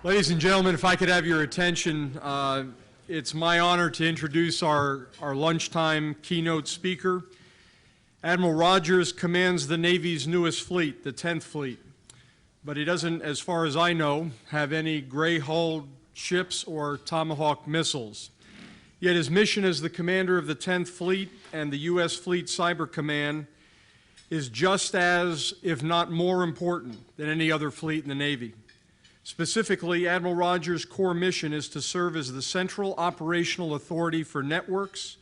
Ladies and gentlemen, if I could have your attention, it's my honor to introduce our lunchtime keynote speaker. Admiral Rogers commands the Navy's newest fleet, the 10th Fleet, but he doesn't, as far as I know, have any gray-hulled ships or Tomahawk missiles. Yet his mission as the commander of the 10th Fleet and the U.S. Fleet Cyber Command is just as, if not more important than any other fleet in the Navy. Specifically, Admiral Rogers' core mission is to serve as the central operational authority for networks,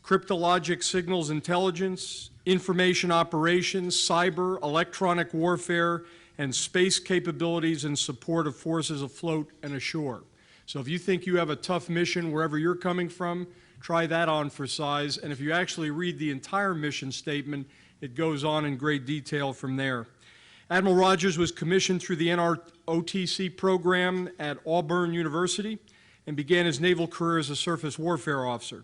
cryptologic signals intelligence, information operations, cyber, electronic warfare, and space capabilities in support of forces afloat and ashore. So if you think you have a tough mission wherever you're coming from, try that on for size. And if you actually read the entire mission statement, it goes on in great detail from there. Admiral Rogers was commissioned through the NROTC program at Auburn University and began his naval career as a surface warfare officer.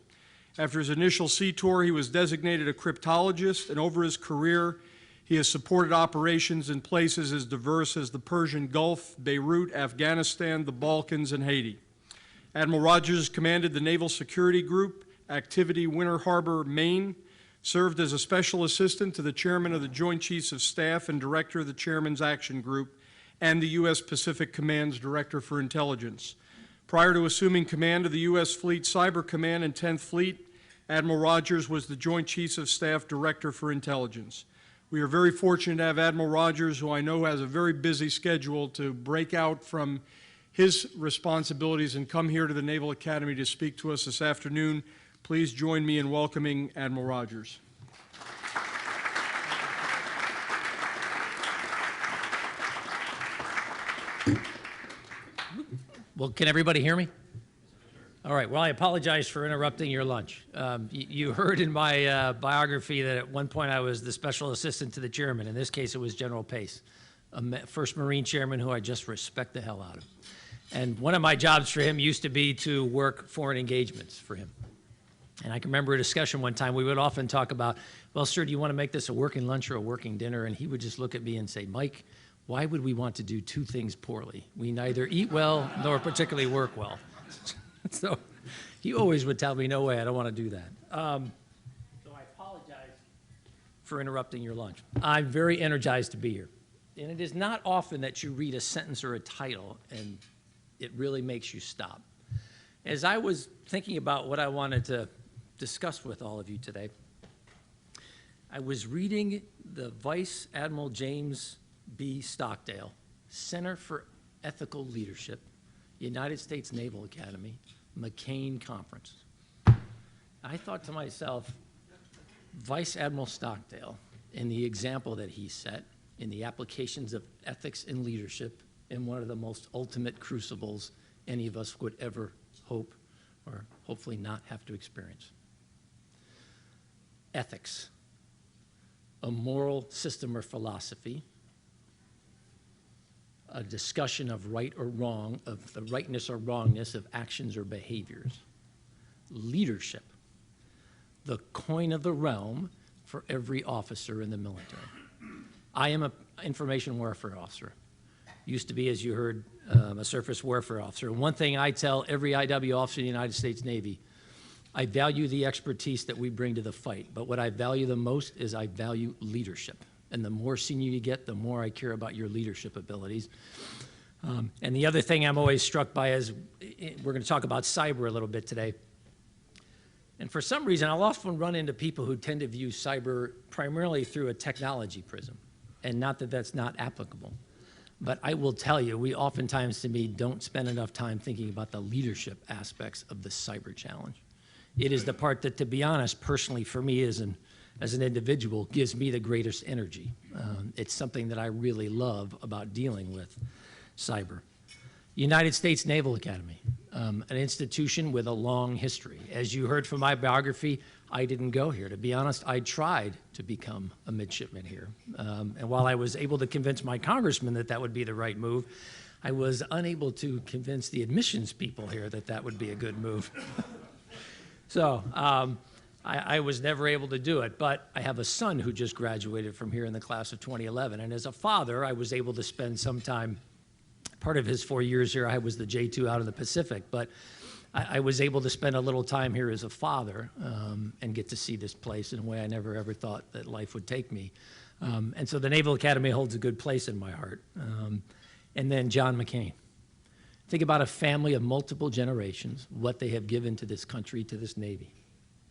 After his initial sea tour, he was designated a cryptologist, and over his career, he has supported operations in places as diverse as the Persian Gulf, Beirut, Afghanistan, the Balkans, and Haiti. Admiral Rogers commanded the Naval Security Group, Activity Winter Harbor, Maine, served as a special assistant to the chairman of the Joint Chiefs of Staff and director of the Chairman's Action Group, and the U.S. Pacific Command's director for intelligence. Prior to assuming command of the U.S. Fleet Cyber Command and 10th Fleet, Admiral Rogers was the Joint Chiefs of Staff director for intelligence. We are very fortunate to have Admiral Rogers, who I know has a very busy schedule, to break out from his responsibilities and come here to the Naval Academy to speak to us this afternoon. Please join me in welcoming Admiral Rogers. Well, can everybody hear me? All right. Well, I apologize for interrupting your lunch. You heard in my biography that at one point I was the special assistant to the chairman. In this case, it was General Pace, a first Marine chairman who I just respect the hell out of. And one of my jobs for him used to be to work foreign engagements for him. And I can remember a discussion one time, we would often talk about, well, sir, do you want to make this a working lunch or a working dinner? And he would just look at me and say, Mike, why would we want to do two things poorly? We neither eat well nor particularly work well. So he always would tell me, no way, I don't want to do that. So I apologize for interrupting your lunch. I'm very energized to be here. And it is not often that you read a sentence or a title and it really makes you stop. As I was thinking about what I wanted to discuss with all of you today, I was reading the Vice Admiral James B. Stockdale, Center for Ethical Leadership, United States Naval Academy, McCain Conference. I thought to myself, Vice Admiral Stockdale, in the example that he set in the applications of ethics and leadership in one of the most ultimate crucibles any of us would ever hope or hopefully not have to experience. Ethics, a moral system or philosophy, a discussion of right or wrong, of the rightness or wrongness of actions or behaviors. Leadership, the coin of the realm for every officer in the military. I am an information warfare officer. Used to be, as you heard, a surface warfare officer. One thing I tell every IW officer in the United States Navy, I value the expertise that we bring to the fight, but what I value the most is I value leadership. And the more senior you get, the more I care about your leadership abilities. And the other thing I'm always struck by is, we're going to talk about cyber a little bit today. And for some reason, I'll often run into people who tend to view cyber primarily through a technology prism, and not that that's not applicable. But I will tell you, we oftentimes, to me, don't spend enough time thinking about the leadership aspects of the cyber challenge. It is the part that, to be honest, personally for me as an individual, gives me the greatest energy. It's something that I really love about dealing with cyber. United States Naval Academy, an institution with a long history. As you heard from my biography, I didn't go here. To be honest, I tried to become a midshipman here. And while I was able to convince my congressman that that would be the right move, I was unable to convince the admissions people here that that would be a good move. So I was never able to do it, but I have a son who just graduated from here in the class of 2011. And as a father, I was able to spend some time part of his 4 years here, I was the J2 out in the Pacific, but I was able to spend a little time here as a father and get to see this place in a way I never ever thought that life would take me. And so the Naval Academy holds a good place in my heart. And then John McCain. Think about a family of multiple generations, what they have given to this country, to this Navy.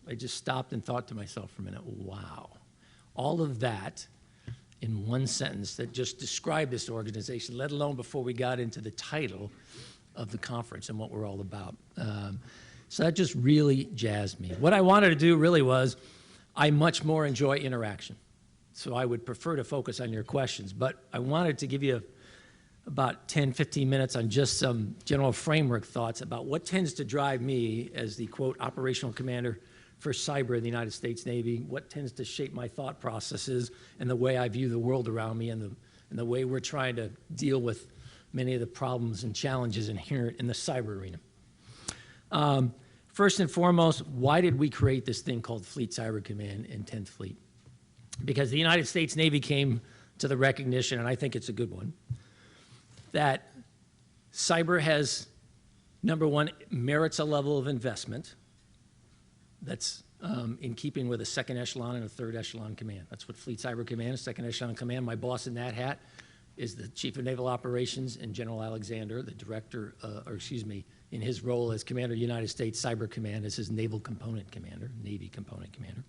I just stopped and thought to myself for a minute, wow. All of that in one sentence that just described this organization, let alone before we got into the title of the conference and what we're all about. So that just really jazzed me. What I wanted to do really was, I much more enjoy interaction. So I would prefer to focus on your questions, but I wanted to give you about 10, 15 minutes on just some general framework thoughts about what tends to drive me as the, quote, operational commander for cyber in the United States Navy, what tends to shape my thought processes and the way I view the world around me and the way we're trying to deal with many of the problems and challenges inherent in the cyber arena. First and foremost, why did we create this thing called Fleet Cyber Command in 10th Fleet? Because the United States Navy came to the recognition, and I think it's a good one, that cyber has, number one, merits a level of investment that's in keeping with a second echelon and a third echelon command. That's what Fleet Cyber Command is, second echelon command. My boss in that hat is the Chief of Naval Operations and General Alexander, the director, in his role as Commander of the United States Cyber Command as his Naval Component Commander, Navy Component Commander.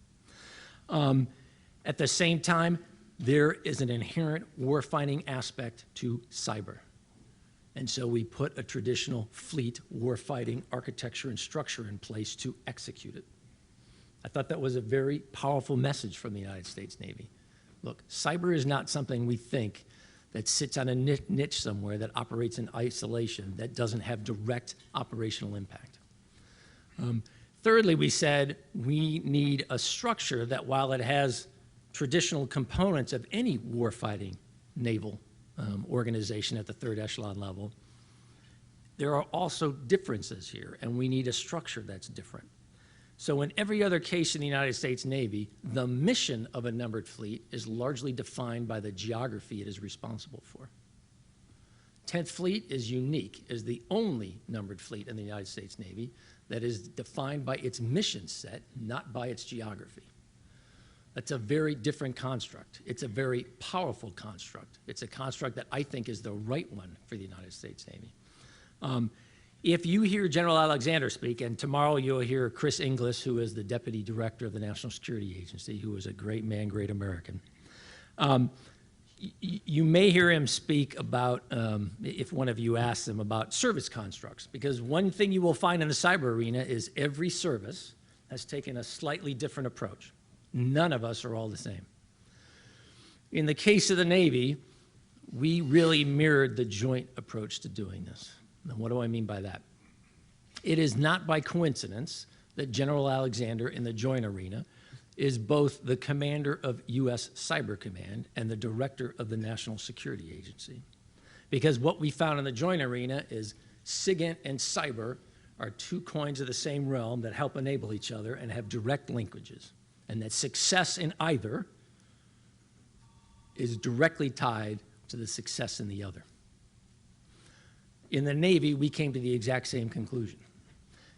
At the same time, there is an inherent warfighting aspect to cyber. And so we put a traditional fleet warfighting architecture and structure in place to execute it. I thought that was a very powerful message from the United States Navy. Look, cyber is not something we think that sits on a niche somewhere that operates in isolation, that doesn't have direct operational impact. Thirdly, we said we need a structure that, while it has traditional components of any warfighting naval organization at the third echelon level, there are also differences here, and we need a structure that's different. So in every other case in the United States Navy, the mission of a numbered fleet is largely defined by the geography it is responsible for. 10th Fleet is unique as the only numbered fleet in the United States Navy that is defined by its mission set, not by its geography. That's a very different construct. It's a very powerful construct. It's a construct that I think is the right one for the United States Navy. If you hear General Alexander speak, and tomorrow you'll hear Chris Inglis, who is the Deputy Director of the National Security Agency, who is a great man, great American. You may hear him speak about, if one of you asks him, about service constructs, because one thing you will find in the cyber arena is every service has taken a slightly different approach. None of us are all the same. In the case of the Navy, we really mirrored the joint approach to doing this. Now, what do I mean by that? It is not by coincidence that General Alexander in the joint arena is both the commander of U.S. Cyber Command and the director of the National Security Agency. Because what we found in the joint arena is SIGINT and cyber are two coins of the same realm that help enable each other and have direct linkages, and that success in either is directly tied to the success in the other. In the Navy, we came to the exact same conclusion.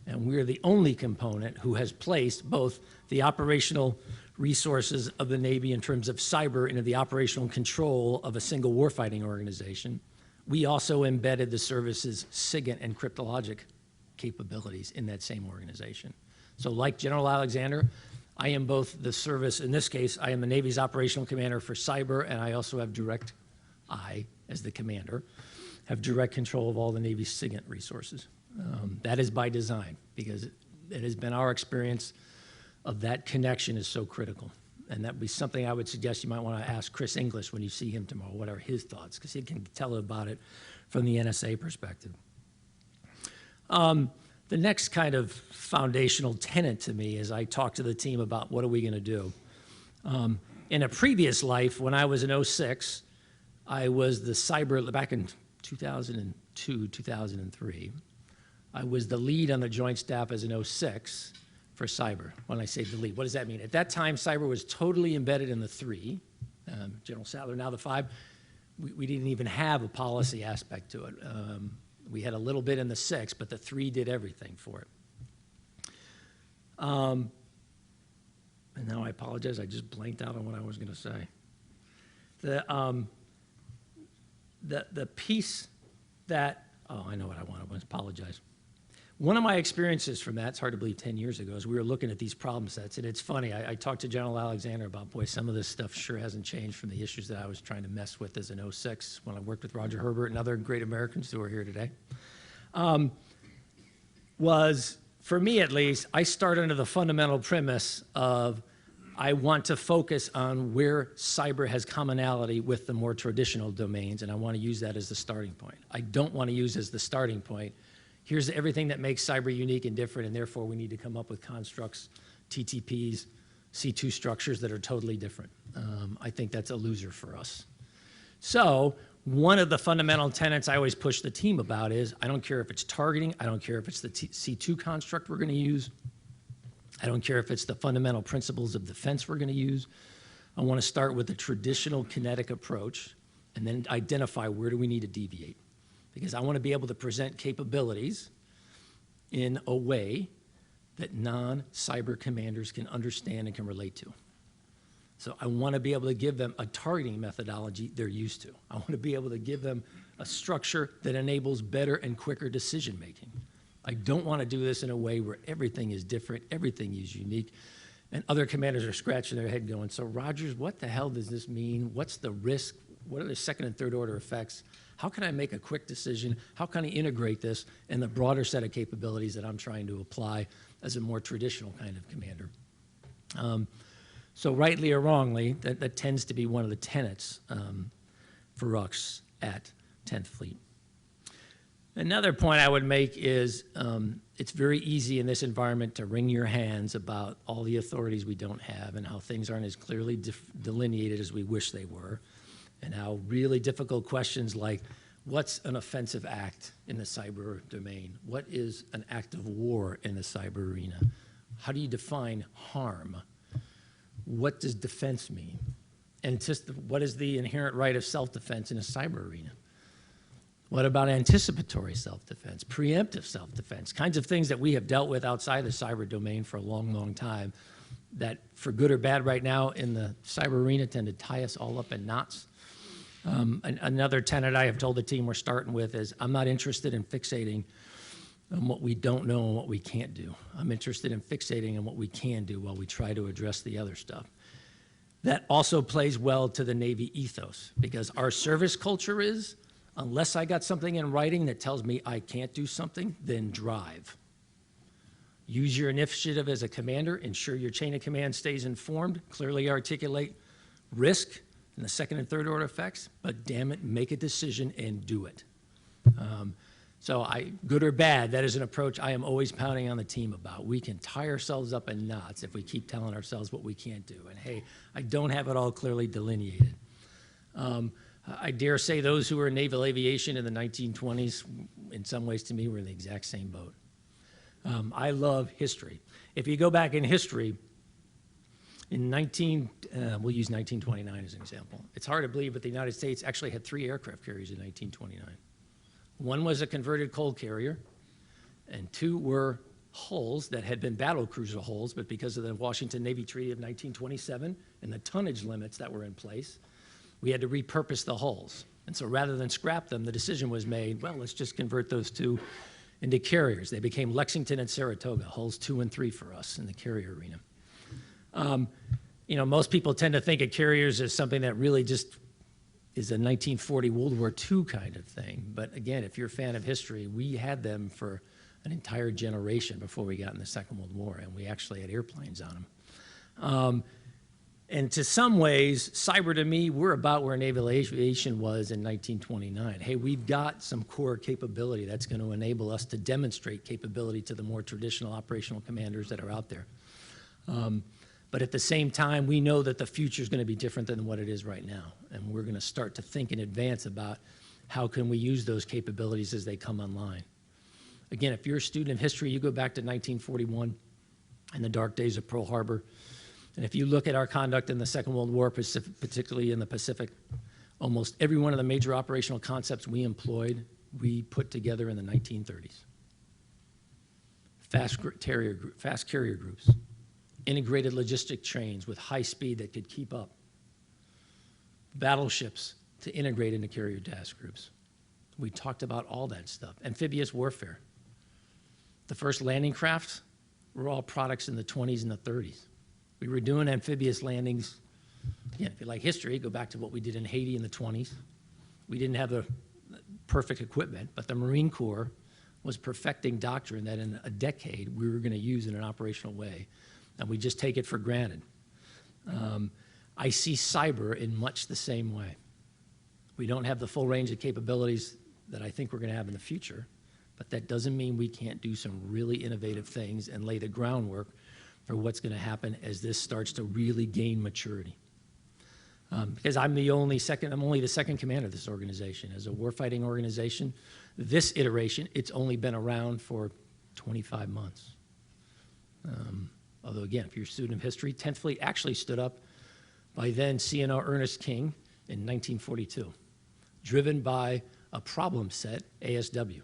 And we're the only component who has placed both the operational resources of the Navy in terms of cyber into the operational control of a single warfighting organization. We also embedded the service's SIGINT and cryptologic capabilities in that same organization. So like General Alexander, I am both the service, in this case, I am the Navy's operational commander for cyber, and I also have as the commander, have direct control of all the Navy's SIGINT resources. That is by design, because it has been our experience of that connection is so critical. And that would be something I would suggest you might want to ask Chris Inglis when you see him tomorrow. What are his thoughts? Because he can tell about it from the NSA perspective. The next kind of foundational tenet to me is I talk to the team about what are we going to do. In a previous life, when I was in 06, I was the cyber, back in 2002, 2003, I was the lead on the Joint Staff as an 06 for cyber. When I say the lead, what does that mean? At that time, cyber was totally embedded in the 3, General Sadler, now the 5. we didn't even have a policy aspect to it. We had a little bit in the 6, but the 3 did everything for it. And now I apologize, I just blanked out on what I was going to say. The piece that, oh, I know what I want to apologize. One of my experiences from that, it's hard to believe 10 years ago, is we were looking at these problem sets, and it's funny, I talked to General Alexander about, boy, some of this stuff sure hasn't changed from the issues that I was trying to mess with as an 06 when I worked with Roger Herbert and other great Americans who are here today. Was, for me at least, I start under the fundamental premise of I want to focus on where cyber has commonality with the more traditional domains, and I want to use that as the starting point. I don't want to use as the starting point, here's everything that makes cyber unique and different, and therefore we need to come up with constructs, TTPs, C2 structures that are totally different. I think that's a loser for us. So one of the fundamental tenets I always push the team about is, I don't care if it's targeting, I don't care if it's the C2 construct we're going to use, I don't care if it's the fundamental principles of defense we're going to use. I want to start with the traditional kinetic approach and then identify where do we need to deviate. Because I want to be able to present capabilities in a way that non-cyber commanders can understand and can relate to. So I want to be able to give them a targeting methodology they're used to. I want to be able to give them a structure that enables better and quicker decision making. I don't want to do this in a way where everything is different, everything is unique, and other commanders are scratching their head going, so Rogers, what the hell does this mean? What's the risk? What are the second and third order effects? How can I make a quick decision? How can I integrate this in the broader set of capabilities that I'm trying to apply as a more traditional kind of commander? So rightly or wrongly, that tends to be one of the tenets for us at 10th Fleet. Another point I would make is it's very easy in this environment to wring your hands about all the authorities we don't have and how things aren't as clearly delineated as we wish they were, and how really difficult questions like, what's an offensive act in the cyber domain? What is an act of war in the cyber arena? How do you define harm? What does defense mean? And just what is the inherent right of self-defense in a cyber arena? What about anticipatory self-defense, preemptive self-defense, kinds of things that we have dealt with outside the cyber domain for a long, long time that, for good or bad right now in the cyber arena, tend to tie us all up in knots. Another tenet I have told the team we're starting with is, I'm not interested in fixating on what we don't know and what we can't do. I'm interested in fixating on what we can do while we try to address the other stuff. That also plays well to the Navy ethos, because our service culture is, unless I got something in writing that tells me I can't do something, then drive. Use your initiative as a commander, ensure your chain of command stays informed, clearly articulate risk and the second and third order effects, but damn it, make a decision and do it. So good or bad, that is an approach I am always pounding on the team about. We can tie ourselves up in knots if we keep telling ourselves what we can't do. And hey, I don't have it all clearly delineated. I dare say those who were in naval aviation in the 1920s, in some ways to me, were in the exact same boat. I love history. If you go back in history, we'll use 1929 as an example. It's hard to believe, but the United States actually had 3 aircraft carriers in 1929. One was a converted coal carrier, and 2 were hulls that had been battle cruiser hulls, but because of the Washington Navy Treaty of 1927 and the tonnage limits that were in place, we had to repurpose the hulls. And so rather than scrap them, the decision was made, well, let's just convert those 2 into carriers. They became Lexington and Saratoga, hulls 2 and 3 for us in the carrier arena. You know, most people tend to think of carriers as something that really just is a 1940 World War II kind of thing. But again, if you're a fan of history, we had them for an entire generation before we got in the Second World War, and we actually had airplanes on them. And to some ways, cyber to me, we're about where naval aviation was in 1929. Hey, we've got some core capability that's going to enable us to demonstrate capability to the more traditional operational commanders that are out there. But at the same time, we know that the future is going to be different than what it is right now. And we're going to start to think in advance about how can we use those capabilities as they come online. Again, if you're a student of history, you go back to 1941 and the dark days of Pearl Harbor. And if you look at our conduct in the Second World War, particularly in the Pacific Almost every one of the major operational concepts we employed, we put together in the 1930s. Fast carrier groups, integrated logistic trains with high speed that could keep up, battleships to integrate into carrier task groups. We talked about all that stuff. Amphibious warfare. The first landing craft were all products in the 20s and the 30s. We were doing amphibious landings. Again, if you like history, go back to what we did in Haiti in the 20s. We didn't have the perfect equipment, but the Marine Corps was perfecting doctrine that in a decade we were going to use in an operational way, and we just take it for granted. I see cyber in much the same way. We don't have the full range of capabilities that I think we're going to have in the future, but that doesn't mean we can't do some really innovative things and lay the groundwork for what's going to happen as this starts to really gain maturity. Because I'm only the second commander of this organization. As a warfighting organization, this iteration, it's only been around for 25 months. Although again, if you're a student of history, 10th Fleet actually stood up by then CNO Ernest King in 1942, driven by a problem set, ASW.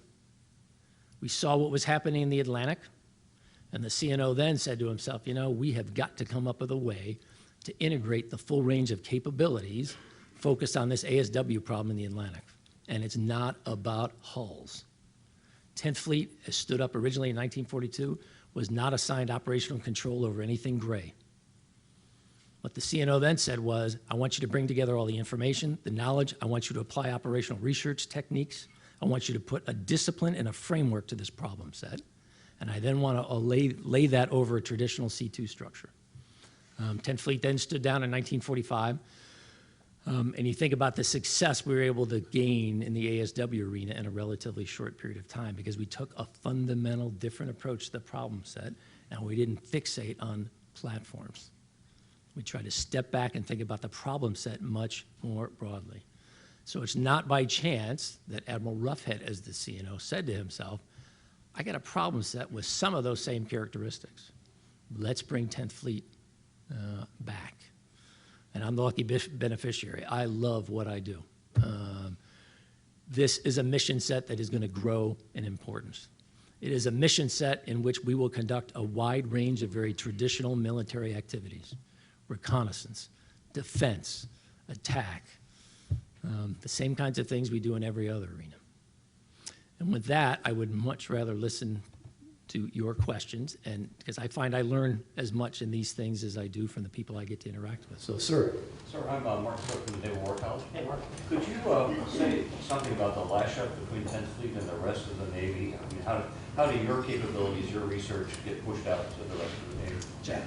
We saw what was happening in the Atlantic, and the CNO then said to himself, you know, we have got to come up with a way to integrate the full range of capabilities focused on this ASW problem in the Atlantic. And it's not about hulls. 10th Fleet, as stood up originally in 1942, was not assigned operational control over anything gray. What the CNO then said was, I want you to bring together all the information, the knowledge, I want you to apply operational research techniques, I want you to put a discipline and a framework to this problem set, and I then want to lay that over a traditional C2 structure. 10th Fleet then stood down in 1945, and you think about the success we were able to gain in the ASW arena in a relatively short period of time because we took a fundamental different approach to the problem set, and we didn't fixate on platforms. We tried to step back and think about the problem set much more broadly. So it's not by chance that Admiral Roughhead, as the CNO, said to himself, I got a problem set with some of those same characteristics. Let's bring 10th Fleet back. And I'm the lucky beneficiary. I love what I do. This is a mission set that is going to grow in importance. It is a mission set in which we will conduct a wide range of very traditional military activities. Reconnaissance, defense, attack, the same kinds of things we do in every other arena. And with that, I would much rather listen to your questions, and because I find I learn as much in these things as I do from the people I get to interact with. So, sir. Sir, I'm Mark Cook from the Naval War College. Hey, Mark. Could you say something about the lash-up between 10th Fleet and the rest of the Navy? I mean, how do your capabilities, your research get pushed out to the rest of the Navy? Jack.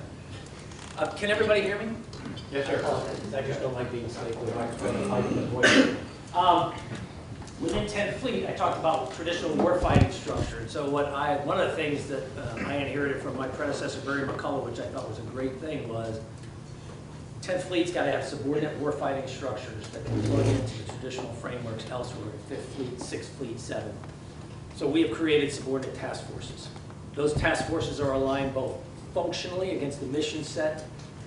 Can everybody hear me? Yes, sir. I just don't like being safe with my voice. Within 10th Fleet, I talked about traditional warfighting structure. And so one of the things that I inherited from my predecessor, Barry McCullough, which I thought was a great thing, was 10th Fleet's got to have subordinate warfighting structures that can plug into the traditional frameworks elsewhere, 5th Fleet, 6th Fleet, 7th. So we have created subordinate task forces. Those task forces are aligned both functionally against the mission set,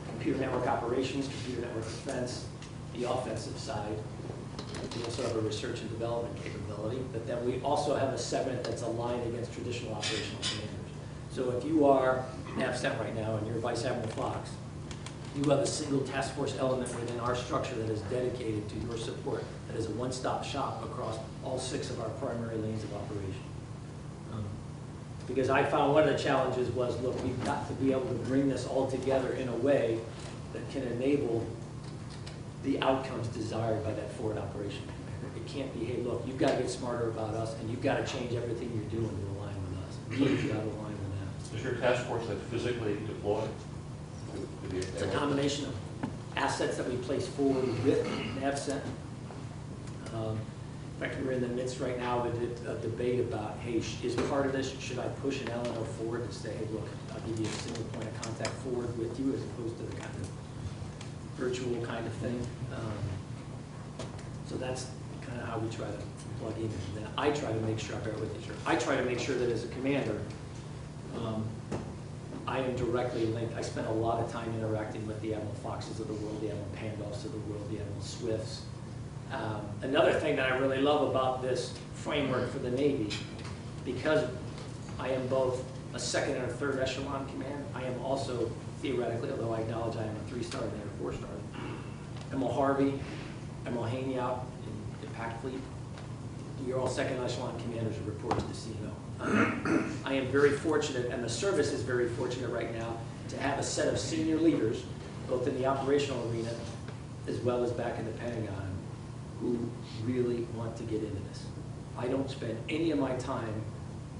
computer network operations, computer network defense, the offensive side. We also have a research and development capability, but then we also have a segment that's aligned against traditional operational commanders. So if you are NAVCENT right now and you're Vice Admiral Fox, you have a single task force element within our structure that is dedicated to your support, that is a one-stop shop across all 6 of our primary lanes of operation. Because I found one of the challenges was, look, we've got to be able to bring this all together in a way that can enable the outcomes desired by that forward operation commander. It can't be, hey, look, you've got to get smarter about us, and you've got to change everything you're doing to align with us. You've got to align with that. Is your task force like physically deployed? It's a combination of assets that we place forward with NAVCENT. In fact, we're in the midst right now of a debate about, hey, is part of this, should I push an LNO forward and say, hey, look, I'll give you a single point of contact forward with you as opposed to the kind of virtual kind of thing. So that's kind of how we try to plug in. And then I try to make sure, I try to make sure that as a commander, I am directly linked. I spend a lot of time interacting with the Admiral Foxes of the world, the Admiral Pandolfs of the world, the Admiral Swifts, Another thing that I really love about this framework for the Navy, because I am both a second and a third echelon command, I am also theoretically, although I acknowledge I am a 3-star and a 4-star, Admiral Harvey, Admiral Haney out in Pac Fleet. We are all second echelon commanders who report to the CMO. I am very fortunate, and the service is very fortunate right now, to have a set of senior leaders, both in the operational arena as well as back in the Pentagon, who really want to get into this. I don't spend any of my time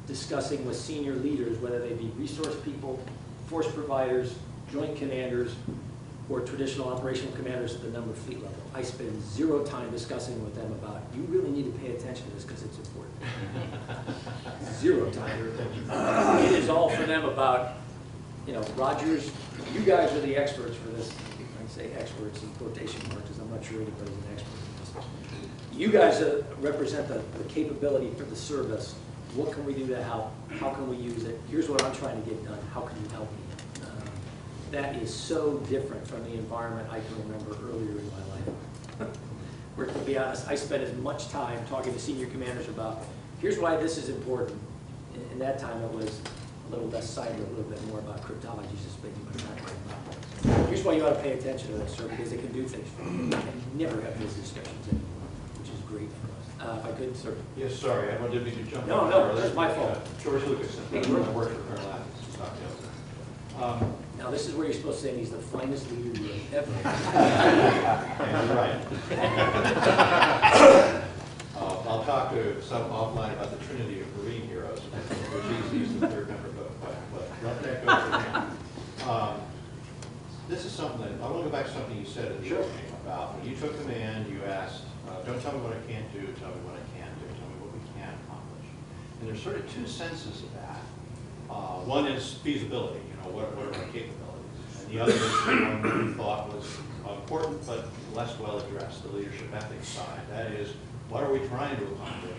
discussing with senior leaders, whether they be resource people, force providers, joint commanders, or traditional operational commanders at the number fleet level. I spend 0 time discussing with them about, you really need to pay attention to this because it's important. 0 time. It is all for them about, you know, Rogers, you guys are the experts for this. I say experts in quotation marks because I'm not sure anybody's an expert in this. You guys represent the capability for the service. What can we do to help? How can we use it? Here's what I'm trying to get done. How can you help me? That is so different from the environment I can remember earlier in my life. Where, to be honest, I spent as much time talking to senior commanders about, here's why this is important. In that time, it was a little less cyber, a little bit more about cryptology, just speaking about. Here's why you ought to pay attention to this, sir, because it can do things for you. And never have these discussions anymore, which is great for us. If I could, sir. Yes, sorry, I wanted to jump in. No, that's my fault. George Lucas, I worked for Colonel Athens in Stockdale Center. Now, this is where you're supposed to say he's the finest leader you have ever And you're right. I'll talk to some offline about the Trinity of Marine heroes, which he's the third member, but let that go for now. This is something that, I want to go back to something you said at the beginning about when you took command, you asked, don't tell me what I can't do, tell me what I can do, tell me what we can accomplish. And there's sort of 2 senses of that. One is feasibility, you know, what are our capabilities? And the other is the one that we thought was important but less well addressed, the leadership ethics side. That is, what are we trying to accomplish?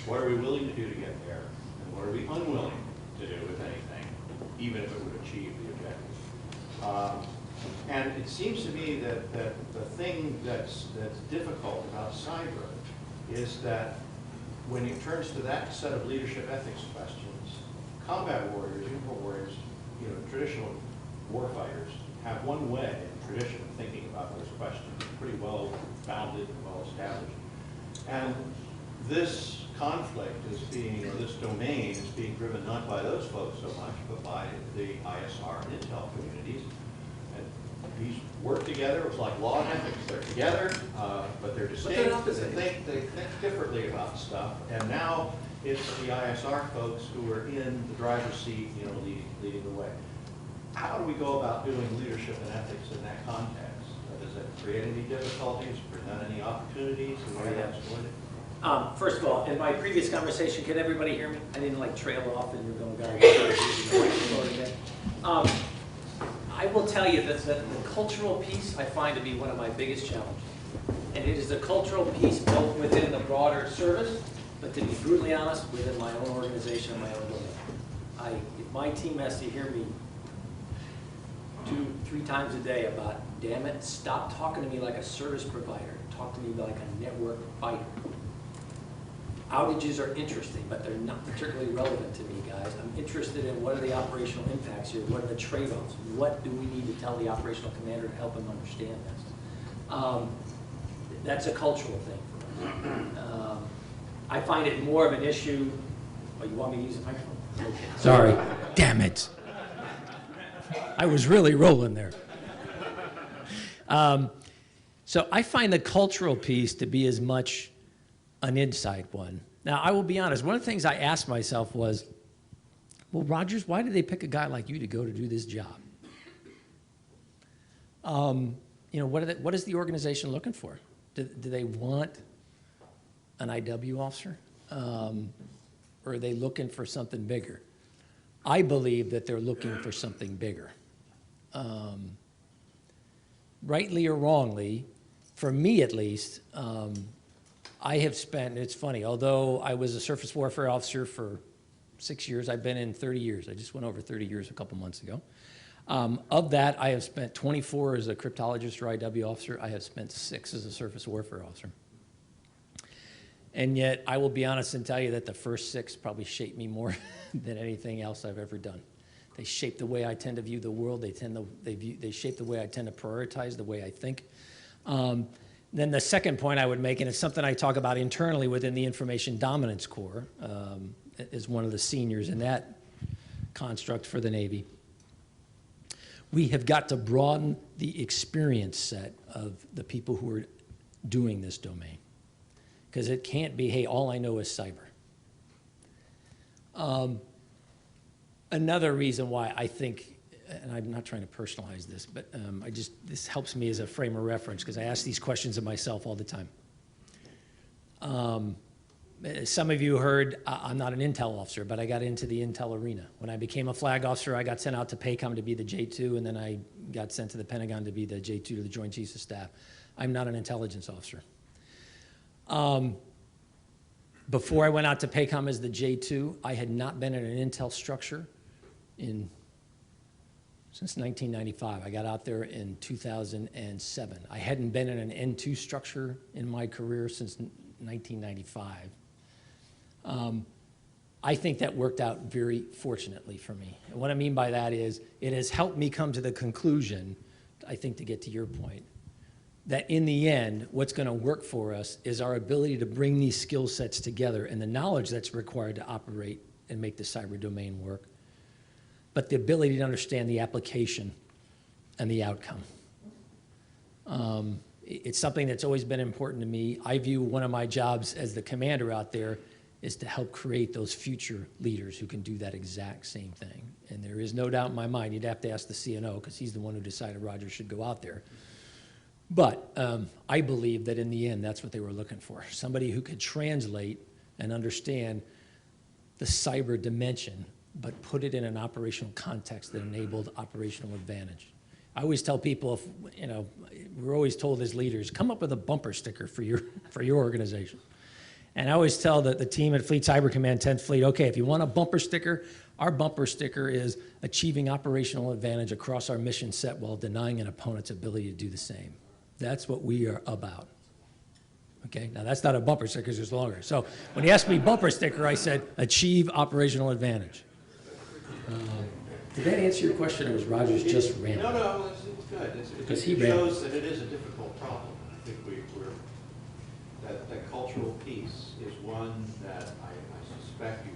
What are we willing to do to get there? And what are we unwilling to do, if anything, even if it would achieve the objective? And it seems to me that the thing that's difficult about cyber is that when it turns to that set of leadership ethics questions, combat warriors, uniform warriors, you know, traditional warfighters have one way in tradition of thinking about those questions, pretty well founded and well established. And this conflict is being, or this domain is being driven not by those folks so much, but by the ISR and intel communities. And these work together. It's like law and ethics. They're together, but they're distinct. They think differently about stuff. And now it's the ISR folks who are in the driver's seat, you know, leading the way. How do we go about doing leadership and ethics in that context? Does it create any difficulties, present any opportunities, and where that's going? First of all, in my previous conversation, can everybody hear me? I didn't like trail off and you're going to go. I will tell you that the cultural piece I find to be one of my biggest challenges. And it is a cultural piece both within the broader service, but to be brutally honest, within my own organization and my own domain. If my team has to hear me 2-3 times a day about, damn it, stop talking to me like a service provider, talk to me like a network fighter. Outages are interesting, but they're not particularly relevant to me, guys. I'm interested in what are the operational impacts here, what are the trade-offs, what do we need to tell the operational commander to help him understand this. That's a cultural thing for us. I find it more of an issue. Oh, you want me to use the microphone? Okay. Sorry. Damn it. I was really rolling there. So I find the cultural piece to be as much an inside one. Now, I will be honest. One of the things I asked myself was, well, Rogers, why did they pick a guy like you to go to do this job? You know, what is the organization looking for? Do they want an IW officer? Or are they looking for something bigger? I believe that they're looking for something bigger. Rightly or wrongly, for me at least, I have spent, it's funny, although I was a surface warfare officer for 6 years, I've been in 30 years. I just went over 30 years a couple months ago. Of that, I have spent 24 as a cryptologist or IW officer. I have spent 6 as a surface warfare officer. And yet, I will be honest and tell you that the first 6 probably shaped me more than anything else I've ever done. They shape the way I tend to view the world. They shape the way I tend to prioritize, the way I think. Then the second point I would make, and it's something I talk about internally within the Information Dominance Corps, as one of the seniors in that construct for the Navy. We have got to broaden the experience set of the people who are doing this domain. Because it can't be, hey, all I know is cyber. Another reason why I think, and I'm not trying to personalize this, but this helps me as a frame of reference because I ask these questions of myself all the time. Some of you heard, I'm not an intel officer, but I got into the intel arena. When I became a flag officer, I got sent out to PACOM to be the J2, and then I got sent to the Pentagon to be the J2 to the Joint Chiefs of Staff. I'm not an intelligence officer. Before I went out to PACOM as the J2, I had not been in an intel structure since 1995. I got out there in 2007. I hadn't been in an N2 structure in my career since 1995. I think that worked out very fortunately for me. And what I mean by that is it has helped me come to the conclusion, I think to get to your point, that in the end, what's going to work for us is our ability to bring these skill sets together and the knowledge that's required to operate and make the cyber domain work, but the ability to understand the application and the outcome. It's something that's always been important to me. I view one of my jobs as the commander out there is to help create those future leaders who can do that exact same thing. And there is no doubt in my mind, you'd have to ask the CNO because he's the one who decided Rogers should go out there. But I believe that in the end, that's what they were looking for. Somebody who could translate and understand the cyber dimension, but put it in an operational context that enabled operational advantage. I always tell people, we're always told as leaders, come up with a bumper sticker for your organization. And I always tell the team at Fleet Cyber Command, 10th Fleet, okay, if you want a bumper sticker, our bumper sticker is achieving operational advantage across our mission set while denying an opponent's ability to do the same. That's what we are about. Okay, now that's not a bumper sticker, it's longer. So when he asked me bumper sticker, I said, achieve operational advantage. Did that answer your question, or was Rogers just random? No, it's good. Because it shows that it is a difficult problem. I think that cultural piece is one that I suspect you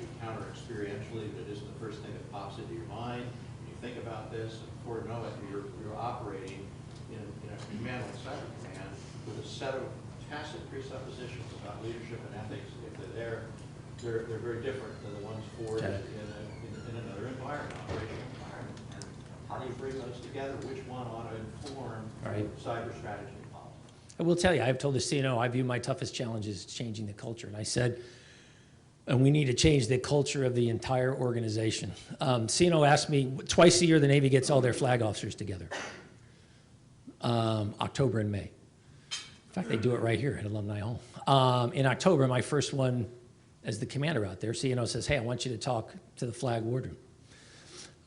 encounter experientially, but it isn't the first thing that pops into your mind when you think about this. And before you know it, you're operating in a command like Cyber Command with a set of tacit presuppositions about leadership and ethics. If they're there, they're very different than the ones forged in another environment, operational environment. And how do you bring those together? Which one ought to inform cyber strategy and policy? I will tell you, I've told the CNO, I view my toughest challenge as changing the culture. And I said, and we need to change the culture of the entire organization. CNO asked me, twice a year the Navy gets all their flag officers together, October and May. In fact, they do it right here at Alumni Hall. In October, my first one as the commander out there, CNO says, hey, I want you to talk to the flag wardroom.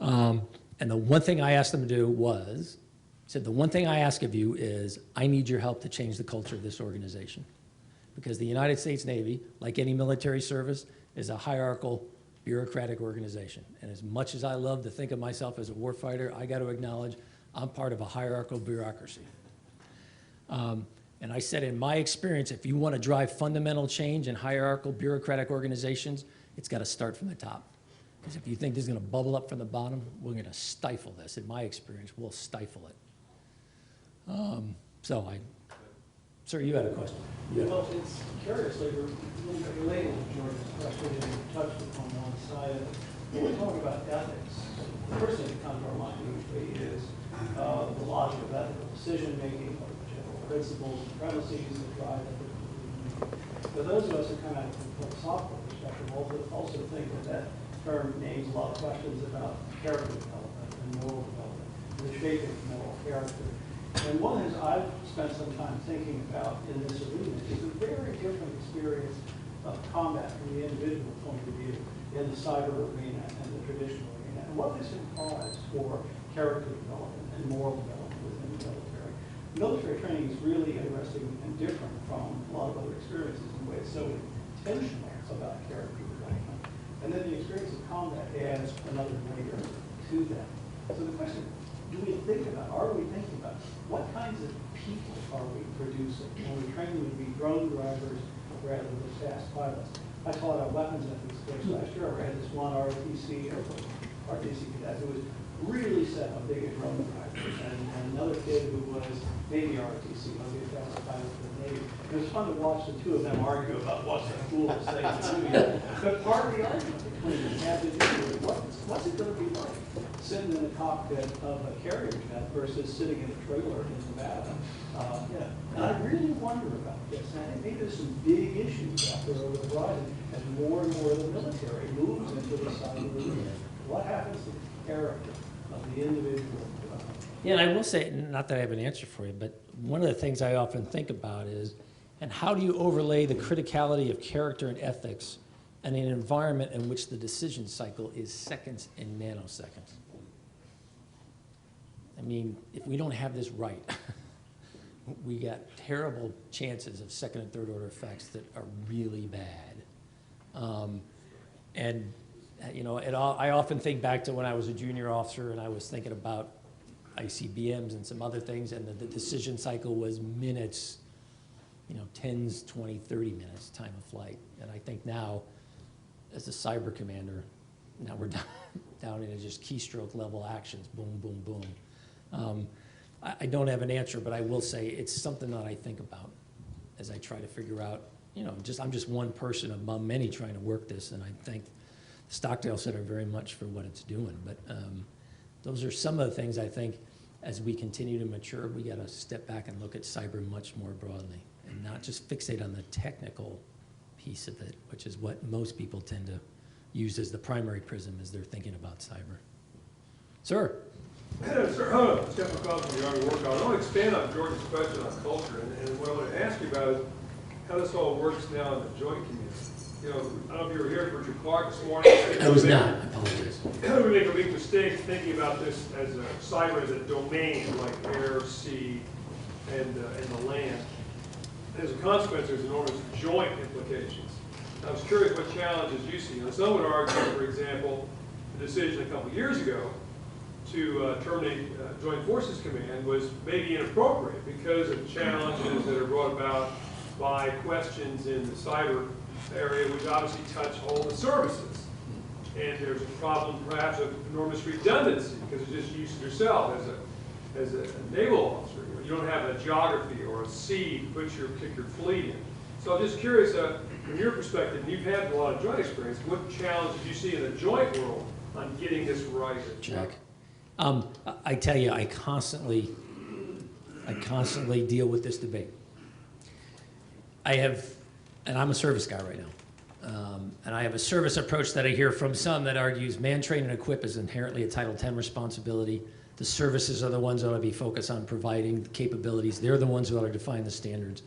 And the one thing I asked them to do was, said, the one thing I ask of you is, I need your help to change the culture of this organization. Because the United States Navy, like any military service, is a hierarchical, bureaucratic organization. And as much as I love to think of myself as a warfighter, I got to acknowledge I'm part of a hierarchical bureaucracy. And I said, in my experience, if you want to drive fundamental change in hierarchical bureaucratic organizations, it's got to start from the top. Because if you think this is going to bubble up from the bottom, we're going to stifle this. In my experience, we'll stifle it. Sir, you had a question. Well, it's curiously related to George's question, and you touched upon one side of it. When we talk about ethics, the first thing that comes to our mind usually is the logic of ethical decision-making, or general principles and premises that drive ethical. But those of us who come at it from a philosophical perspective also think that term names a lot of questions about character development and moral development, and the shaping of moral character. And one is I've spent some time thinking about in this arena is a very different experience of combat from the individual point of view in the cyber arena and the traditional arena. And what this implies for character development and moral development within the military. military training is really interesting and different from a lot of other experiences in ways so intentional about character development. And then the experience of combat adds another layer to that. So the question, are we thinking about what kinds of people are we producing when we train them to be drone drivers rather than fast pilots? I taught a weapons ethics course last year. I had this one ROTC cadet who was really set on being a drone driver, and another kid who was Navy ROTC, going to be a fast pilot for the Navy. It was fun to watch the two of them argue about what's the coolest thing to do. But part of the argument between them had to do with what's it going to be like sitting in the cockpit of a carrier jet versus sitting in a trailer in Nevada. And I really wonder about this. And I think maybe there's some big issues out there over the horizon as more and more of the military moves into the cyber arena. What happens to the character of the individual? Yeah, and I will say, not that I have an answer for you, but one of the things I often think about is, and how do you overlay the criticality of character and ethics in an environment in which the decision cycle is seconds and nanoseconds? I mean, if we don't have this right, we got terrible chances of second and third order effects that are really bad. And you know, I often think back to when I was a junior officer and I was thinking about ICBMs and some other things, and the decision cycle was minutes, you know, 10s, 20, 30 minutes time of flight. And I think now, as a cyber commander, now we're down into just keystroke level actions, boom, boom, boom. I don't have an answer, but I will say it's something that I think about as I try to figure out, you know, I'm just one person among many trying to work this, and I thank Stockdale Center very much for what it's doing. But those are some of the things I think as we continue to mature, we got to step back and look at cyber much more broadly and not just fixate on the technical piece of it, which is what most people tend to use as the primary prism as they're thinking about cyber. Sir? Sir, Steph McCall from the Army Workout. I want to expand on George's question on culture, and what I want to ask you about is how this all works now in the joint community. You know, I don't know if you were here, Richard Clark, this morning. I was not. I apologize. We make a big mistake thinking about this as a cyber as a domain like air, sea, and the land. As a consequence, there's enormous joint implications. I was curious what challenges you see. Now, some would argue, for example, the decision a couple years ago to terminate Joint Forces Command was maybe inappropriate because of challenges that are brought about by questions in the cyber area, which obviously touch all the services. And there's a problem perhaps of enormous redundancy because it's just used yourself as a naval officer. You don't have a geography or a sea to kick your fleet in. So I'm just curious, from your perspective, and you've had a lot of joint experience, what challenges do you see in the joint world on getting this right? Jack. I tell you, I constantly deal with this debate. And I'm a service guy right now. And I have a service approach that I hear from some that argues man, train, and equip is inherently a Title X responsibility. The services are the ones that ought to be focused on providing the capabilities. They're the ones who ought to define the standards.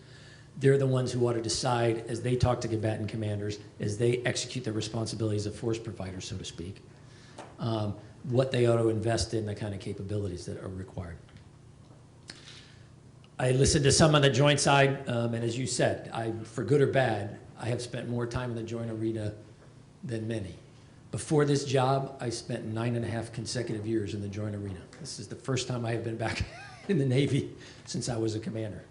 They're the ones who ought to decide, as they talk to combatant commanders, as they execute their responsibilities of force providers, so to speak, what they ought to invest in, the kind of capabilities that are required. I listened to some on the joint side, and as you said, for good or bad, I have spent more time in the joint arena than many. Before this job, I spent 9.5 consecutive years in the joint arena. This is the first time I have been back in the Navy since I was a commander.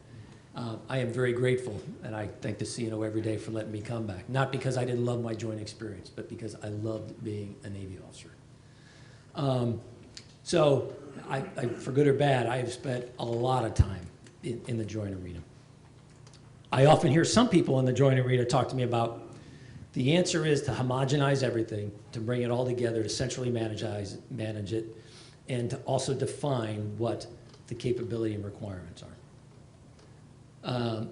I am very grateful, and I thank the CNO every day for letting me come back. Not because I didn't love my joint experience, but because I loved being a Navy officer. So, for good or bad, I have spent a lot of time in the joint arena. I often hear some people in the joint arena talk to me about the answer is to homogenize everything, to bring it all together, to centrally manage it, and to also define what the capability and requirements are.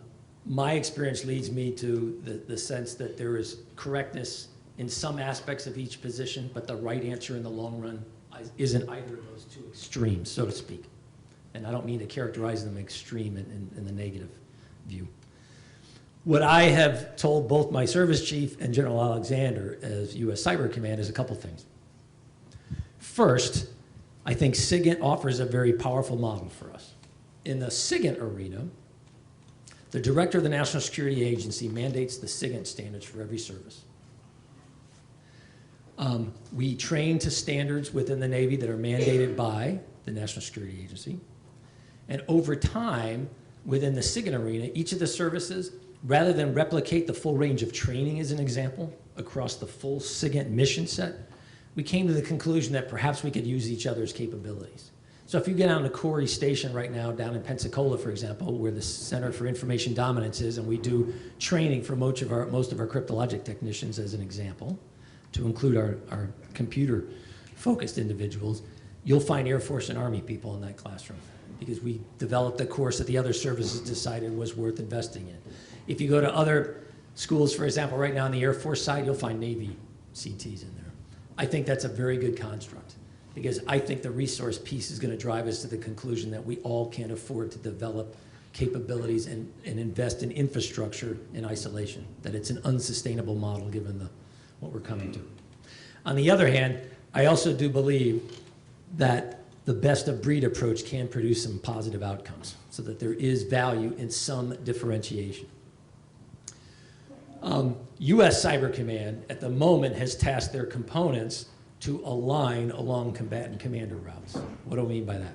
My experience leads me to the sense that there is correctness in some aspects of each position, but the right answer in the long run isn't either of those two extremes, so to speak. And I don't mean to characterize them extreme in the negative view. What I have told both my service chief and General Alexander as U.S. Cyber Command is a couple things. First, I think SIGINT offers a very powerful model for us. In the SIGINT arena, the director of the National Security Agency mandates the SIGINT standards for every service. We train to standards within the Navy that are mandated by the National Security Agency. And over time, within the SIGINT arena, each of the services, rather than replicate the full range of training as an example across the full SIGINT mission set, we came to the conclusion that perhaps we could use each other's capabilities. So if you get down to Corey Station right now, down in Pensacola, for example, where the Center for Information Dominance is, and we do training for most of our cryptologic technicians as an example, to include our computer-focused individuals, you'll find Air Force and Army people in that classroom because we developed a course that the other services decided was worth investing in. If you go to other schools, for example, right now on the Air Force side, you'll find Navy CTs in there. I think that's a very good construct because I think the resource piece is going to drive us to the conclusion that we all can't afford to develop capabilities and invest in infrastructure in isolation, that it's an unsustainable model given what we're coming to. On the other hand, I also do believe that the best of breed approach can produce some positive outcomes so that there is value in some differentiation. U.S. Cyber Command at the moment has tasked their components to align along combatant commander routes. What do I mean by that?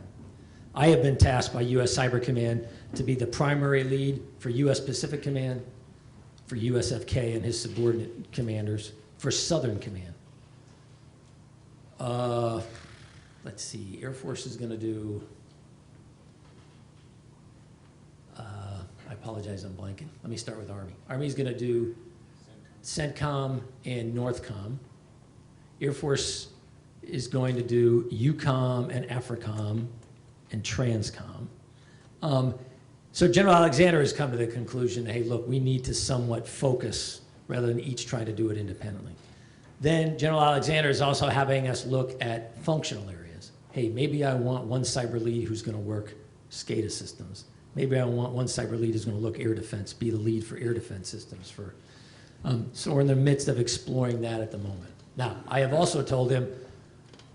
I have been tasked by U.S. Cyber Command to be the primary lead for U.S. Pacific Command, for USFK and his subordinate commanders, for Southern Command. Let's see, Air Force is going to do, I apologize, I'm blanking. Let me start with Army. Army's going to do CENTCOM and NORTHCOM. Air Force is going to do EUCOM and AFRICOM and TRANSCOM. So General Alexander has come to the conclusion, hey, look, we need to somewhat focus rather than each try to do it independently. Then General Alexander is also having us look at functional areas. Hey, maybe I want one cyber lead who's going to work SCADA systems. Maybe I want one cyber lead who's going to look air defense, be the lead for air defense systems. So we're in the midst of exploring that at the moment. Now, I have also told him,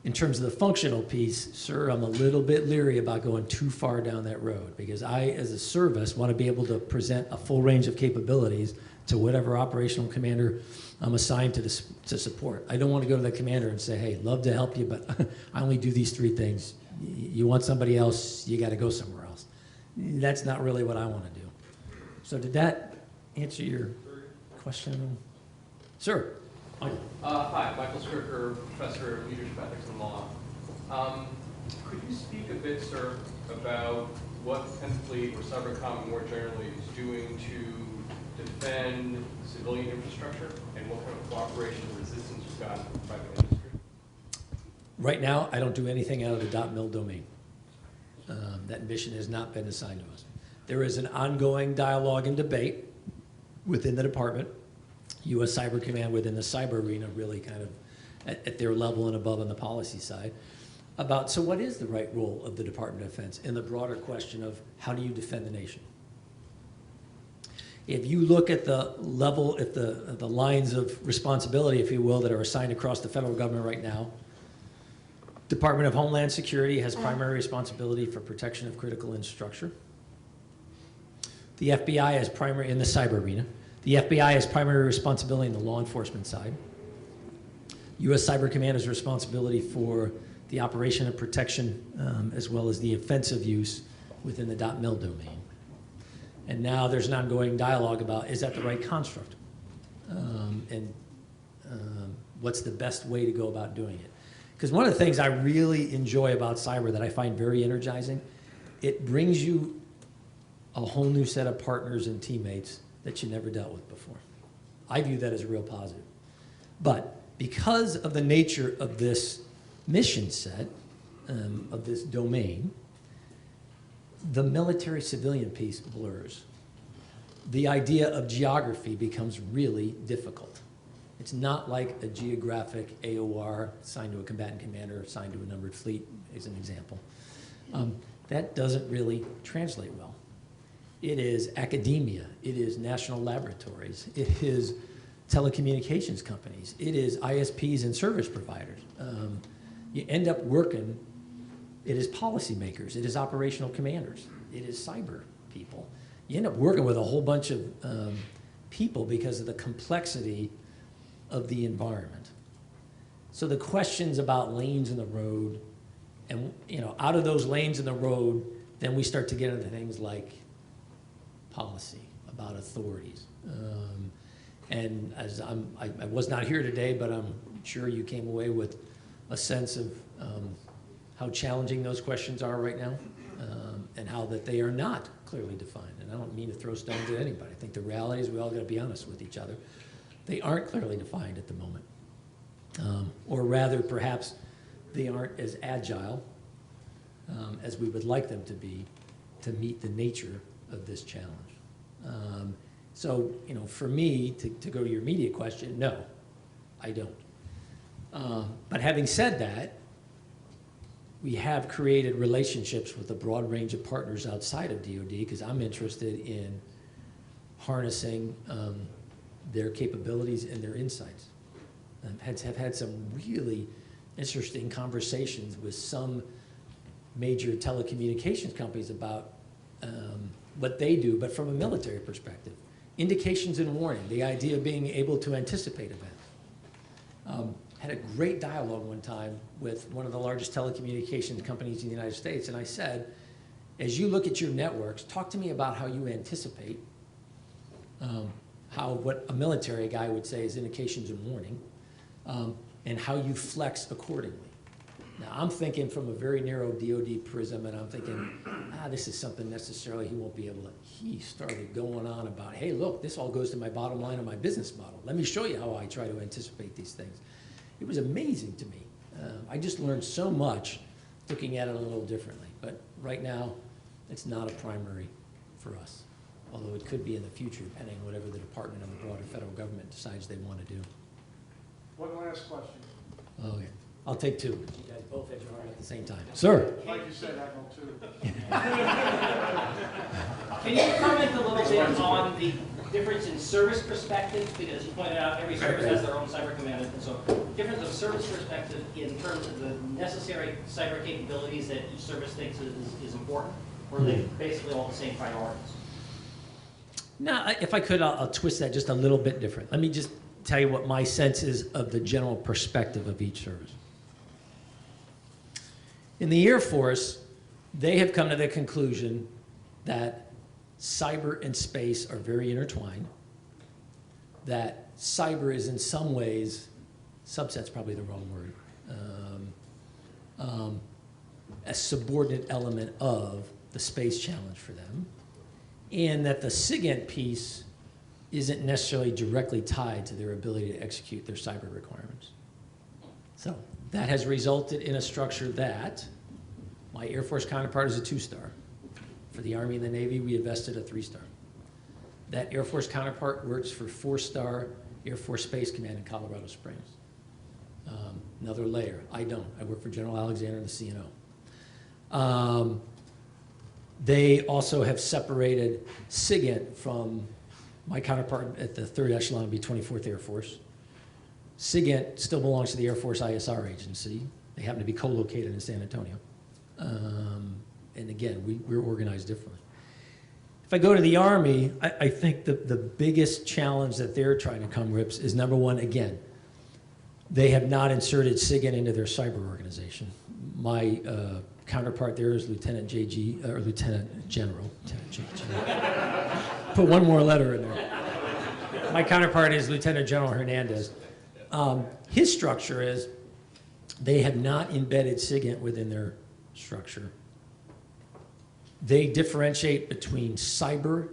in terms of the functional piece, sir, I'm a little bit leery about going too far down that road because I, as a service, want to be able to present a full range of capabilities to whatever operational commander I'm assigned to support. I don't want to go to the commander and say, hey, love to help you, but I only do these 3 things. You want somebody else, you got to go somewhere else. That's not really what I want to do. So did that answer your question? Sir. Hi, Michael Skirker, Professor of Leadership Ethics and Law. Could you speak a bit, sir, about what 10th Fleet or Cybercom more generally is doing to defend civilian infrastructure and what kind of cooperation and resistance you've got from the private industry? Right now, I don't do anything out of the .mil domain. That mission has not been assigned to us. There is an ongoing dialogue and debate within the department, U.S. Cyber Command within the cyber arena, really kind of at their level and above on the policy side, about, so what is the right role of the Department of Defense in the broader question of how do you defend the nation? If you look at the level, at the lines of responsibility, if you will, that are assigned across the federal government right now, Department of Homeland Security has primary responsibility for protection of critical infrastructure. The FBI has primary, in the cyber arena, the FBI has primary responsibility in the law enforcement side. U.S. Cyber Command has responsibility for the operation and protection as well as the offensive use within the .mil domain. And now there's an ongoing dialogue about, is that the right construct? What's the best way to go about doing it? Because one of the things I really enjoy about cyber that I find very energizing, it brings you a whole new set of partners and teammates that you never dealt with before. I view that as a real positive. But because of the nature of this mission set, of this domain, the military-civilian piece blurs. The idea of geography becomes really difficult. It's not like a geographic AOR assigned to a combatant commander, assigned to a numbered fleet, as an example. That doesn't really translate well. It is academia, it is national laboratories, it is telecommunications companies, it is ISPs and service providers. You end up working It is policymakers. It is operational commanders. It is cyber people. You end up working with a whole bunch of people because of the complexity of the environment. So the questions about lanes in the road, and out of those lanes in the road, then we start to get into things like policy, about authorities. And as I was not here today, but I'm sure you came away with a sense of how challenging those questions are right now, and how that they are not clearly defined. And I don't mean to throw stones at anybody. I think the reality is we all got to be honest with each other. They aren't clearly defined at the moment. Or rather, perhaps they aren't as agile as we would like them to be to meet the nature of this challenge. So, for me, to go to your immediate question, no, I don't. But having said that, we have created relationships with a broad range of partners outside of DoD because I'm interested in harnessing their capabilities and their insights. Have had some really interesting conversations with some major telecommunications companies about what they do, but from a military perspective. Indications and warning, the idea of being able to anticipate events. Had a great dialogue one time with one of the largest telecommunications companies in the United States, and I said, as you look at your networks, talk to me about how you anticipate what a military guy would say is indications and warning, and how you flex accordingly. Now, I'm thinking from a very narrow DoD prism, and I'm thinking, this is something necessarily he won't be able to. He started going on about, hey, look, this all goes to my bottom line of my business model. Let me show you how I try to anticipate these things. It was amazing to me. I just learned so much looking at it a little differently. But right now, it's not a primary for us, although it could be in the future, depending on whatever the department and the broader federal government decides they want to do. One last question. Okay. I'll take two. You guys both had your arm at the same time. Sir. Like you said, Admiral, too. Can you comment a little bit on the difference in service perspective? Because you pointed out every service has their own cyber command, and so difference of service perspective in terms of the necessary cyber capabilities that each service thinks is important, or are they basically all the same priorities? No, if I could, I'll twist that just a little bit different. Let me just tell you what my sense is of the general perspective of each service. In the Air Force, they have come to the conclusion that cyber and space are very intertwined, that cyber is in some ways, subset's probably the wrong word, a subordinate element of the space challenge for them, and that the SIGINT piece isn't necessarily directly tied to their ability to execute their cyber requirements. So that has resulted in a structure that my Air Force counterpart is a 2-star. For the Army and the Navy, we invested a 3-star. That Air Force counterpart works for 4-star Air Force Space Command in Colorado Springs. Another layer, I don't. I work for General Alexander and the CNO. They also have separated SIGINT from my counterpart at the 3rd Echelon would be 24th Air Force. SIGINT still belongs to the Air Force ISR agency. They happen to be co-located in San Antonio. And again, we're organized differently. If I go to the Army, I think the biggest challenge that they're trying to come grips is, number one, again, they have not inserted SIGINT into their cyber organization. My counterpart there is Lieutenant General. Put one more letter in there. My counterpart is Lieutenant General Hernandez. His structure is they have not embedded SIGINT within their structure. They differentiate between cyber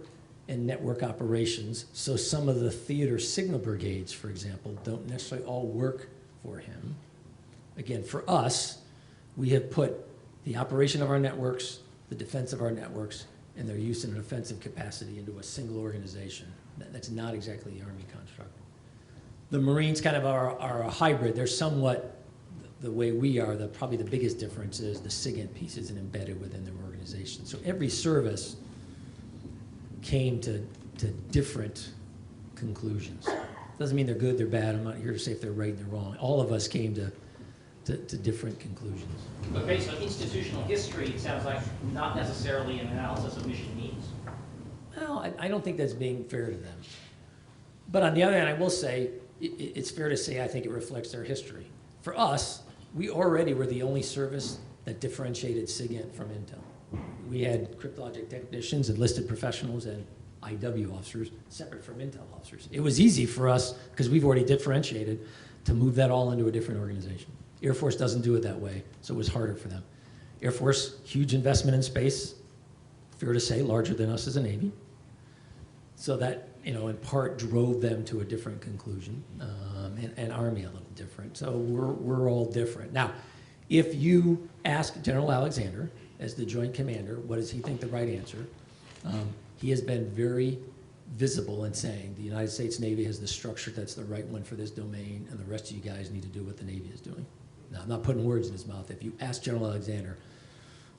and network operations. So some of the theater signal brigades, for example, don't necessarily all work for him. Again, for us, we have put the operation of our networks, the defense of our networks, and their use in an offensive capacity into a single organization. That's not exactly the Army construct. The Marines kind of are a hybrid. They're somewhat the way we are. Probably the biggest difference is the SIGINT piece isn't embedded within their organization. So every service came to different conclusions. Doesn't mean they're good, they're bad. I'm not here to say if they're right and they're wrong. All of us came to to different conclusions. But based on institutional history, it sounds like not necessarily an analysis of mission needs. Well, I don't think that's being fair to them. But on the other hand, I will say, it's fair to say I think it reflects their history. For us, we already were the only service that differentiated SIGINT from Intel. We had cryptologic technicians, enlisted professionals, and IW officers separate from Intel officers. It was easy for us, because we've already differentiated, to move that all into a different organization. Air Force doesn't do it that way, so it was harder for them. Air Force, huge investment in space, fair to say, larger than us as a Navy. So that, in part drove them to a different conclusion, and Army a little different. So we're all different. Now, if you ask General Alexander, as the Joint Commander, what does he think the right answer? He has been very visible in saying the United States Navy has the structure that's the right one for this domain, and the rest of you guys need to do what the Navy is doing. Now, I'm not putting words in his mouth. If you ask General Alexander,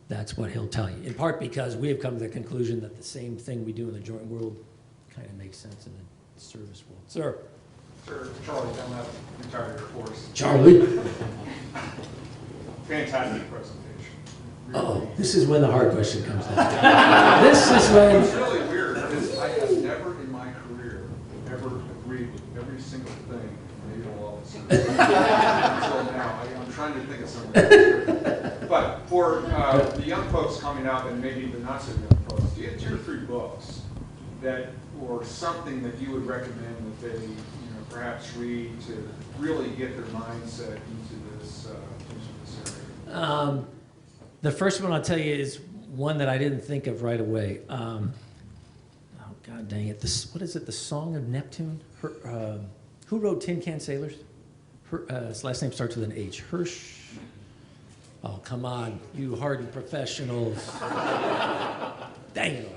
that's what he'll tell you. In part because we have come to the conclusion that the same thing we do in the joint world kind of makes sense in the service world. Sir. Sir, Charlie Dunlap, retired Air Force. Charlie. Fantastic presentation. Uh-oh, this is when the hard question comes down. This is when... It's really weird because I have never in my career ever agreed with every single thing naval officer until now. I'm trying to think of something. But for the young folks coming up and maybe the not so young folks, do you have 2 or 3 books that, or something that you would recommend that they, perhaps read to really get their mindset into this area? The first one I'll tell you is one that I didn't think of right away. Oh, God dang it. What is it? The Song of Neptune? Who wrote Tin Can Sailors? His last name starts with an H. Hirsch. Oh, come on, you hardened professionals. Dang it.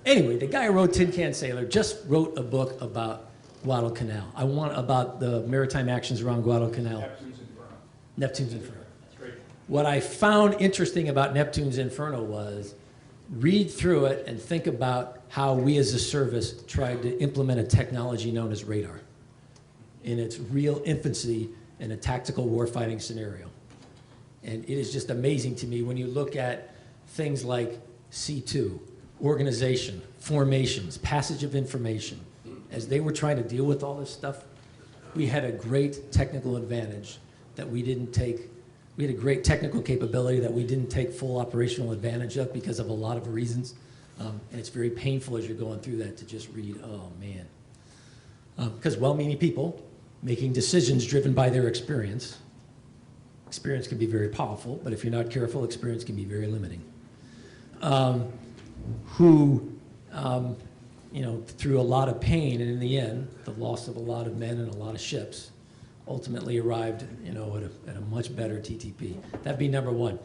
Anyway, the guy who wrote Tin Can Sailor just wrote a book about Guadalcanal. About the maritime actions around Guadalcanal. Neptune's Inferno. Neptune's Inferno. That's great. What I found interesting about Neptune's Inferno was read through it and think about how we as a service tried to implement a technology known as radar in its real infancy in a tactical warfighting scenario. And it is just amazing to me when you look at things like C2, organization, formations, passage of information. As they were trying to deal with all this stuff, we had a great technical advantage that we didn't take. We had a great technical capability that we didn't take full operational advantage of because of a lot of reasons. And it's very painful as you're going through that to just read, oh man. Because well-meaning people making decisions driven by their experience. Experience can be very powerful, but if you're not careful, experience can be very limiting. Through a lot of pain, and in the end, the loss of a lot of men and a lot of ships, ultimately arrived, at a much better TTP. That'd be number one.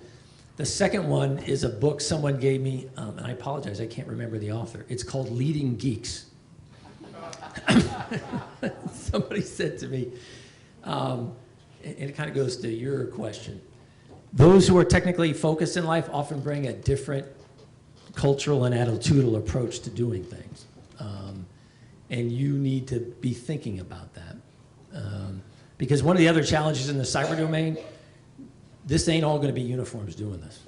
The second one is a book someone gave me, and I apologize, I can't remember the author. It's called Leading Geeks. Somebody said to me, and it kind of goes to your question. Those who are technically focused in life often bring a different cultural and attitudinal approach to doing things. And you need to be thinking about that. Because one of the other challenges in the cyber domain, this ain't all gonna be uniforms doing this.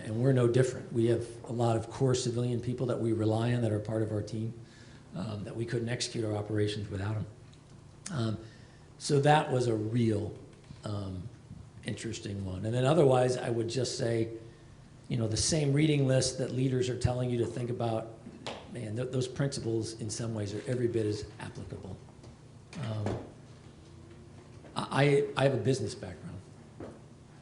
And we're no different. We have a lot of core civilian people that we rely on that are part of our team, that we couldn't execute our operations without them. So that was a real interesting one. And then otherwise, I would just say, the same reading list that leaders are telling you to think about, man, those principles in some ways are every bit as applicable. I have a business background.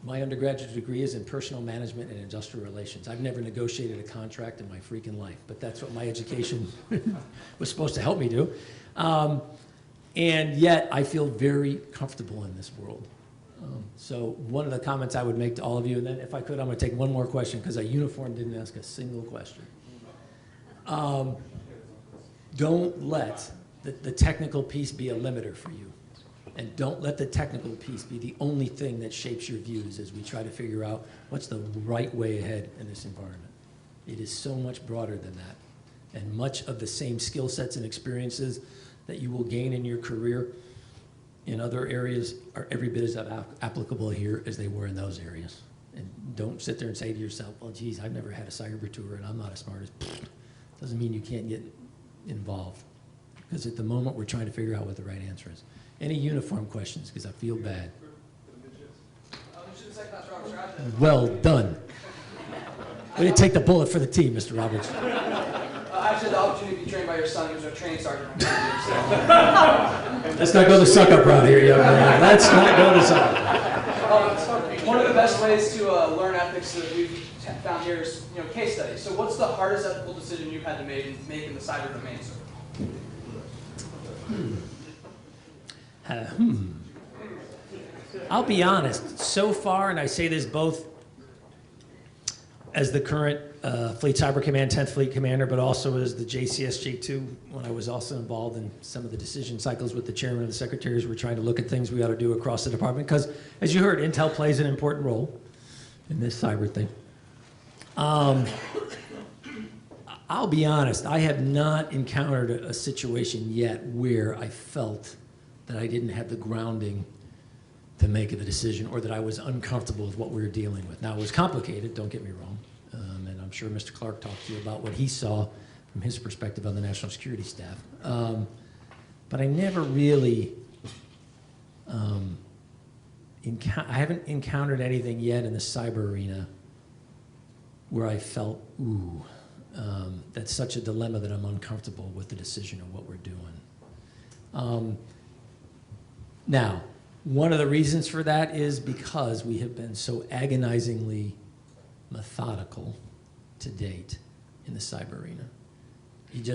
My undergraduate degree is in personal management and industrial relations. I've never negotiated a contract in my freaking life, but that's what my education was supposed to help me do. And yet, I feel very comfortable in this world. So one of the comments I would make to all of you, and then if I could, I'm going to take one more question because a uniform didn't ask a single question. Don't let the technical piece be a limiter for you. And don't let the technical piece be the only thing that shapes your views as we try to figure out what's the right way ahead in this environment. It is so much broader than that. And much of the same skill sets and experiences that you will gain in your career, in other areas are every bit as applicable here as they were in those areas. And don't sit there and say to yourself, well, geez, I've never had a cyber tour and I'm not as smart as, doesn't mean you can't get involved. Because at the moment, we're trying to figure out what the right answer is. Any uniform questions, because I feel bad. Well done. We didn't take the bullet for the team, Mr. Roberts. I actually had the opportunity to be trained by your son. He was a training sergeant. Let's not go the suck-up route here, young man. Let's not go the suck-up. One of the best ways to learn ethics that we've found here is, case studies. So what's the hardest ethical decision you've had to make in the cyber domain, sir? I'll be honest, so far, and I say this both as the current Fleet Cyber Command 10th Fleet Commander, but also as the JCSJ2, when I was also involved in some of the decision cycles with the chairman and the secretaries. We're trying to look at things we ought to do across the department, because, as you heard, Intel plays an important role in this cyber thing. I'll be honest, I have not encountered a situation yet where I felt that I didn't have the grounding to make the decision, or that I was uncomfortable with what we were dealing with. Now, it was complicated, don't get me wrong, and I'm sure Mr. Clark talked to you about what he saw from his perspective on the national security staff. But I never really, I haven't encountered anything yet in the cyber arena where I felt, ooh, that's such a dilemma that I'm uncomfortable with the decision of what we're doing. Now, one of the reasons for that is because we have been so agonizingly methodical to date in the cyber arena.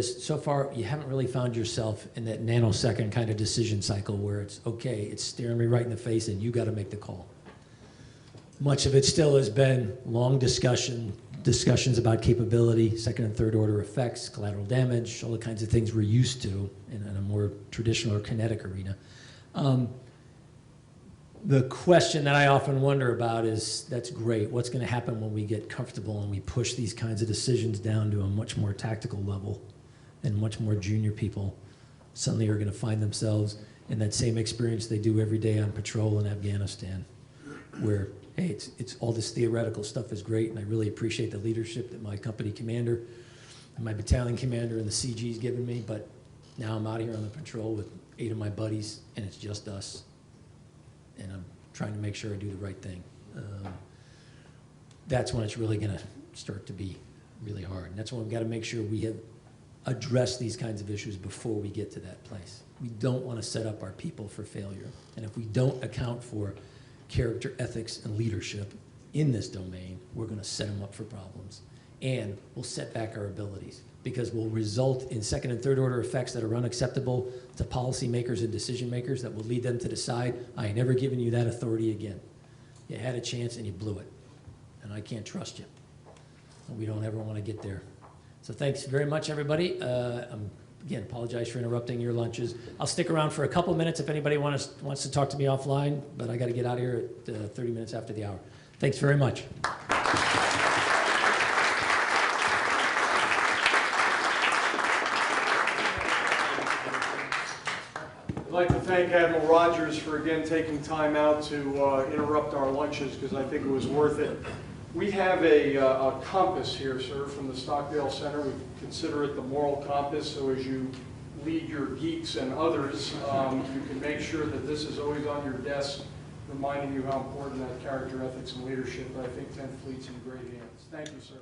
So far, you haven't really found yourself in that nanosecond kind of decision cycle where it's, okay, it's staring me right in the face and you got to make the call. Much of it still has been long discussions about capability, second and third order effects, collateral damage, all the kinds of things we're used to in a more traditional or kinetic arena. The question that I often wonder about is, that's great, what's going to happen when we get comfortable and we push these kinds of decisions down to a much more tactical level, and much more junior people suddenly are going to find themselves in that same experience they do every day on patrol in Afghanistan, where, hey, it's all this theoretical stuff is great, and I really appreciate the leadership that my company commander and my battalion commander and the CG's given me, but now I'm out here on the patrol with 8 of my buddies, and it's just us. And I'm trying to make sure I do the right thing. That's when it's really going to start to be really hard. And that's when we've got to make sure we have addressed these kinds of issues before we get to that place. We don't want to set up our people for failure. And if we don't account for character, ethics, and leadership in this domain, we're going to set them up for problems. And we'll set back our abilities, because we'll result in second and third order effects that are unacceptable to policymakers and decision makers, that will lead them to decide, I ain't never giving you that authority again. You had a chance and you blew it, and I can't trust you. And we don't ever want to get there. So thanks very much, everybody. Again, apologize for interrupting your lunches. I'll stick around for a couple minutes if anybody wants to talk to me offline, but I got to get out of here at 30 minutes after the hour. Thanks very much. I'd like to thank Admiral Rogers for again taking time out to interrupt our lunches, because I think it was worth it. We have a compass here, sir, from the Stockdale Center. We consider it the moral compass, so as you lead your geeks and others, you can make sure that this is always on your desk, reminding you how important that character, ethics, and leadership. I think 10th Fleet's in great hands. Thank you, sir.